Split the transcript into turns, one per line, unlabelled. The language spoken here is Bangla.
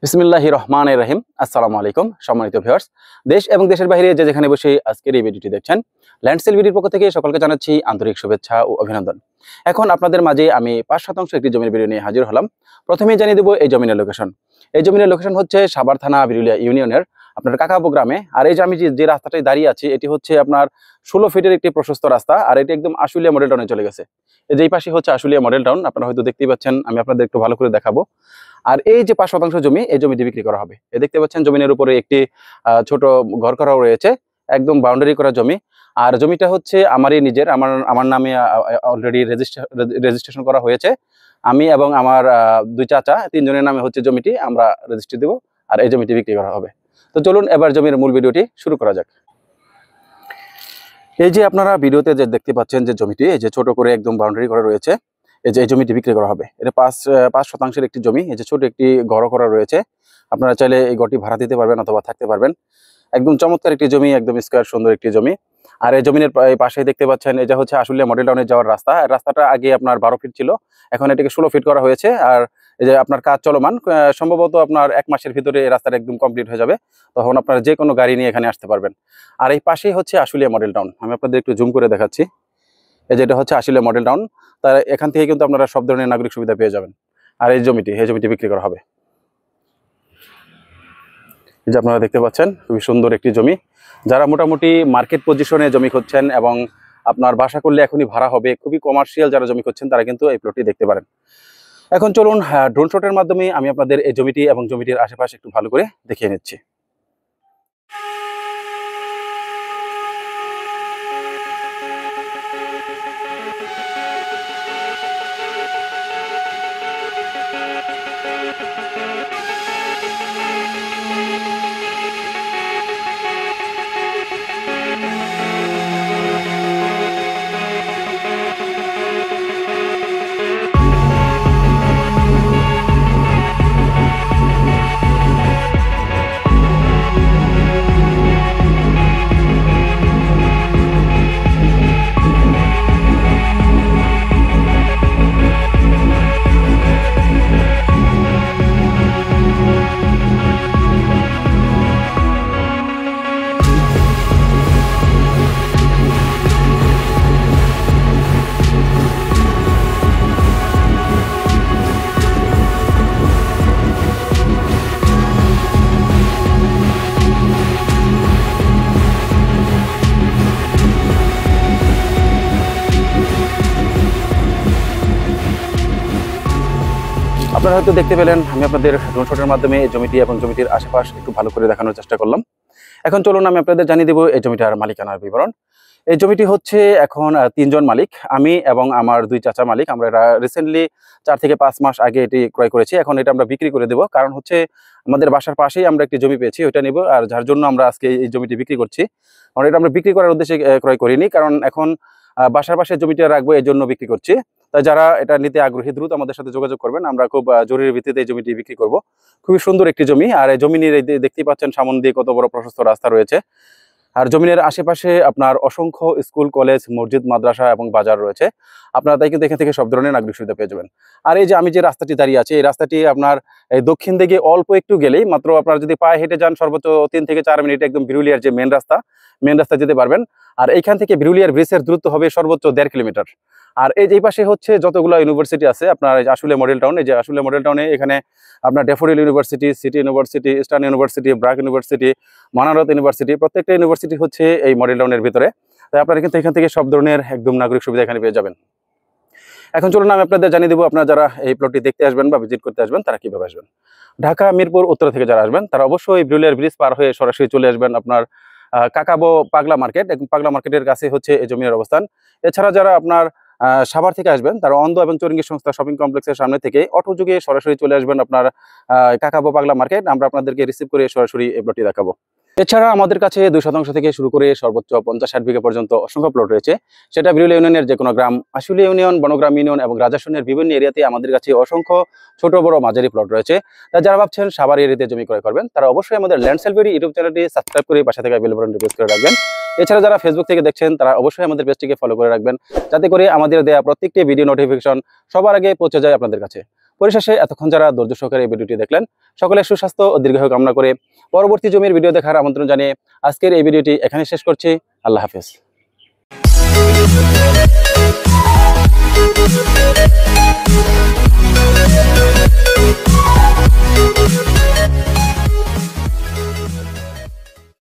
বিসমিল্লাহির রহমানির রহিম। আসসালামু আলাইকুম সম্মানিত ভিউয়ার্স, দেশ এবং দেশের বাইরে যে যেখানে বসে আজকের এই ভিডিওটি দেখছেন, ল্যান্ডসেল ভিডিওর পক্ষ থেকে সকলকে জানাচ্ছি আন্তরিক শুভেচ্ছা ও অভিনন্দন। এখন আপনাদের মাঝে আমি 5% একটি জমির ভিডিও নিয়ে হাজির হলাম। প্রথমেই জানিয়ে দেব এই জমিনের লোকেশন। এই জমিনের লোকেশন হচ্ছে সাভার থানা বিরুলিয়া ইউনিয়নের আপনার কাকাবো গ্রামে। আর এই যে আমি যে রাস্তাটায় দাঁড়িয়ে আছি, এটি হচ্ছে আপনার 16 ফিটের একটি প্রশস্ত রাস্তা। আর এটি একদম আশুলিয়া মডেল টাউনে চলে গেছে। এই পাশে হচ্ছে আশুলিয়া মডেল টাউন, আপনারা হয়তো দেখতেই পাচ্ছেন। আমি আপনাদের একটু ভালো করে দেখাবো। আর এই যে 5% জমি, এই জমিটি বিক্রি করা হবে। দেখতে পাচ্ছেন জমিনের উপরে একটি ছোট ঘর করাও রয়েছে, একদম বাউন্ডারি করা জমি। আর জমিটা হচ্ছে আমারই নিজের, আমার নামে অলরেডি রেজিস্ট্রেশন করা হয়েছে। আমি এবং আমার দুই চাচা, তিনজনের নামে হচ্ছে জমিটি আমরা রেজিস্ট্রি দেব। আর এই জমিটি বিক্রি করা হবে। তো চলুন এবার জমির মূল ভিডিওটি শুরু করা যাক। এই যে আপনারা ভিডিওতে যে দেখতে পাচ্ছেন যে জমিটি, এই যে ছোট করে একদম বাউন্ডারি করা রয়েছে, এই যে এই জমিটি বিক্রি করা হবে। এটা 5% একটি জমি। এই যে ছোট একটি ঘর করা রয়েছে, আপনারা চাইলে এই ঘরটি ভাড়া দিতে পারবেন অথবা থাকতে পারবেন। একদম চমৎকার একটি জমি, একদম স্কোয়ার সুন্দর একটি জমি। আর এই জমির পাশেই দেখতে পাচ্ছেন, এটা হচ্ছে আশুলিয়া মডেল টাউনে যাওয়ার রাস্তা। রাস্তাটা আগে আপনার 12 ফিট ছিল, এখন এটাকে 16 ফিট করা হয়েছে। আর এই যে আপনার কাজ চলমান, সম্ভবত আপনার 1 মাসের ভিতরে এই রাস্তাটা একদম কমপ্লিট হয়ে যাবে। তখন আপনারা যে কোনো গাড়ি নিয়ে এখানে আসতে পারবেন। আর এই পাশেই হচ্ছে আশুলিয়া মডেল টাউন। আমি আপনাদের একটু জুম করে দেখাচ্ছি। এই যেটা হচ্ছে আশুলিয়া মডেল টাউন। তার এখান থেকে কিন্তু আপনারা সব ধরনের নাগরিক সুবিধা পেয়ে যাবেন। আর এই জমিটি বিক্রি করা হবে। এই যে আপনারা দেখতে পাচ্ছেন, খুবই সুন্দর একটি জমি। যারা মোটামুটি মার্কেট পজিশনে জমি খুঁজছেন এবং আপনার বাসা করলে এখনই ভাড়া হবে, খুবই কমার্শিয়াল যারা জমি খুঁজছেন, তারা কিন্তু এই প্লটটি দেখতে পারেন। এখন চলুন ড্রোন শটের মাধ্যমে আমি আপনাদের এই জমিটি এবং জমিটির আশেপাশে একটু ভালো করে দেখিয়ে নিচ্ছি। আপনারা হয়তো দেখতে পেলেন, আমি আপনাদের ড্রোন শটের মাধ্যমে এই জমিটি এবং জমিটির আশেপাশ একটু ভালো করে দেখানোর চেষ্টা করলাম। এখন চলুন আমি আপনাদের জানিয়ে দেব এই জমিটার মালিকানার বিবরণ। এই জমিটি হচ্ছে এখন 3 জন মালিক, আমি এবং আমার 2 চাচা মালিক। আমরা এটা রিসেন্টলি 4 থেকে 5 মাস আগে এটি ক্রয় করেছি। এখন এটা আমরা বিক্রি করে দেব, কারণ হচ্ছে আমাদের বাসার পাশেই আমরা একটি জমি পেয়েছি, ওইটা নেব। আর যার জন্য আমরা আজকে এই জমিটি বিক্রি করছি। কারণ এটা আমরা বিক্রি করার উদ্দেশ্যে ক্রয় করিনি, কারণ এখন বাসার পাশে জমিটা রাখবো, এই জন্য বিক্রি করছি। তাই যারা এটা নিতে আগ্রহী, দ্রুত আমাদের সাথে যোগাযোগ করবেন। আমরা খুব জরুরি ভিত্তিতে এই জমিটি বিক্রি করব। খুবই সুন্দর একটি জমি। আর এই জমির দেখতেই পাচ্ছেন সামনে দিয়ে কত বড় প্রশস্ত রাস্তা রয়েছে। আর জমিনের আশেপাশে আপনার অসংখ্য স্কুল, কলেজ, মসজিদ, মাদ্রাসা এবং বাজার রয়েছে। আপনারা তাই কিন্তু এখান থেকে সব ধরনের নাগরিক সুবিধা পেয়ে যাবেন। আর এই যে আমি যে রাস্তাটি দাঁড়িয়ে আছি, এই রাস্তাটি আপনার এই দক্ষিণ দিকে অল্প একটু গেলেই, মাত্র আপনারা যদি পায়ে হেঁটে যান সর্বোচ্চ 3 থেকে 4 মিনিট একদম বিরুলিয়ার যে মেন রাস্তা যেতে পারবেন। আর এইখান থেকে বিরুলিয়ার ব্রিজের দূরত্ব হবে সর্বোচ্চ 1.5 কিলোমিটার। আর এই পাশে হচ্ছে যতগুলো ইউনিভার্সিটি আছে আপনার আশুলিয়া মডেল টাউন। এই যে আশুলিয়া মডেল টাউনে এখানে আপনার daffodil university, city university, eastern university, BRAC university, Manarat university, প্রত্যেকটা ইউনিভার্সিটি হচ্ছে এই মডেল টাউনের ভিতরে। তাই আপনারা কিন্তু এখান থেকে সব ধরনের একদম নাগরিক সুবিধা এখানে পেয়ে যাবেন। এখন চলুন আমি আপনাদের জানিয়ে দেবো, আপনারা যারা এই প্লটটি দেখতে আসবেন বা ভিজিট করতে আসবেন, তারা কিভাবে আসবেন। ঢাকা মিরপুর উত্তর থেকে যারা আসবেন, তারা অবশ্যই বিরুলিয়ার ব্রিজ পার হয়ে সরাসরি চলে আসবেন আপনার কাকাবো পাগলা মার্কেট। পাগলা মার্কেটের কাছে হচ্ছে এই জমির অবস্থান। এছাড়া যারা আপনার সাভার থেকে আসবেন, তারা অন্ধ এবং চৌরঙ্গী সংস্থা শপিং কমপ্লেক্সের সামনে থেকে অটো যুগে সরাসরি চলে আসবেন আপনার কাকাবো পাগলা মার্কেট। আমরা আপনাদেরকে রিসিভ করে সরাসরি এই প্লটটি দেখাবো। এছাড়া আমাদের কাছে 2% থেকে শুরু করে সর্বোচ্চ 50-60 বিঘা পর্যন্ত অসংখ্য প্লট রয়েছে। সেটা বিরুলিয়া ইউনিয়নের যে কোনো গ্রাম, আশুলিয়া ইউনিয়ন, বনগ্রাম ইউনিয়ন এবং রাজাসনের বিভিন্ন এরিয়াতে আমাদের কাছে অসংখ্য ছোট বড় মাঝারি প্লট রয়েছে। তাই যারা ভাবছেন সাভার এরিয়াতে জমি ক্রয় করবেন, তারা অবশ্যই আমাদের ল্যান্ডসেল ভিডিও ইউটিউব চ্যানেলটি সাবস্ক্রাইব করে পাশে থাকা বেল বাটনটি প্রেস করে রাখবেন। এছাড়া যারা ফেসবুক থেকে দেখছেন, তারা অবশ্যই আমাদের পেজটিকে ফলো করে রাখবেন, যাতে করে আমাদের দেয়া প্রত্যেকটি ভিডিও নোটিফিকেশন সবার আগে পৌঁছে যায় আপনাদের কাছে। পরিশেষে এতক্ষণ যারা ধৈর্য সহকারে এই ভিডিওটি দেখলেন, সকলের সুস্বাস্থ্য ও দীর্ঘায়ু কামনা করে পরবর্তী জমির ভিডিও দেখার আমন্ত্রণ জানিয়ে আজকের এই ভিডিওটি এখানে শেষ করছি। আল্লাহ হাফেজ।